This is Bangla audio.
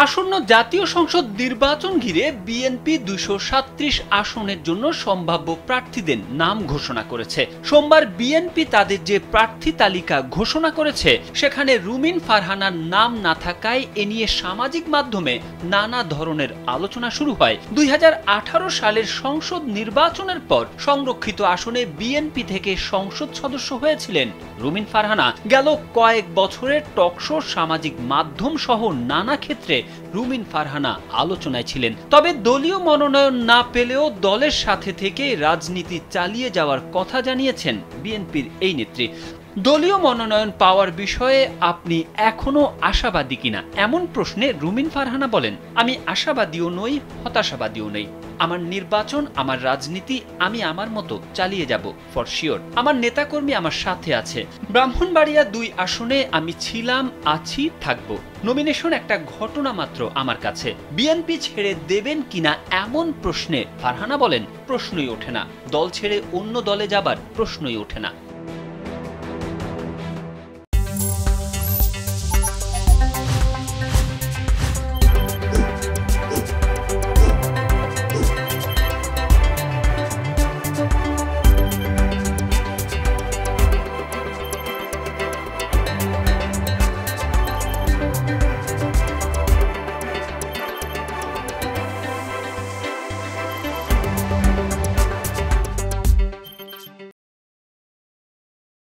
আসন্ন জাতীয় সংসদ নির্বাচন ঘিরে বিএনপি ২৩৭ আসনের জন্য সম্ভাব্য প্রার্থীদের নাম ঘোষণা করেছে। সোমবার বিএনপি তাদের যে প্রার্থী তালিকা ঘোষণা করেছে সেখানে রুমিন ফারহানার নাম না থাকায় এ নিয়ে সামাজিক মাধ্যমে নানা ধরনের আলোচনা শুরু হয়। ২০১৮ সালের সংসদ নির্বাচনের পর সংরক্ষিত আসনে বিএনপি থেকে সংসদ সদস্য হয়েছিলেন রুমিন ফারহানা। গেল কয়েক বছরের টকশো, সামাজিক মাধ্যম সহ নানা ক্ষেত্রে রুমিন ফারহানা আলোচনায় ছিলেন। তবে দলীয় মনোনয়ন না পেলেও দলের সাথে থেকে রাজনীতি চালিয়ে যাওয়ার কথা জানিয়েছেন বিএনপির এই নেত্রী। দলীয় মনোনয়ন পাওয়ার বিষয়ে আপনি এখনো আশাবাদী কিনা এমন প্রশ্নে রুমিন ফারহানা বলেন, আমি আশাবাদীও নই, হতাশাবাদীও নই। আমার নির্বাচন, আমার রাজনীতি আমি আমার মতো চালিয়ে যাব ফর শিওর। আমার নেতাকর্মী আমার সাথে আছে। ব্রাহ্মণবাড়িয়া ২ আসনে আমি ছিলাম, আছি, থাকবো। নমিনেশন একটা ঘটনা মাত্র আমার কাছে। বিএনপি ছেড়ে দেবেন কিনা এমন প্রশ্নে ফারহানা বলেন, প্রশ্নই ওঠে না। দল ছেড়ে অন্য দলে যাবার প্রশ্নই ওঠে না।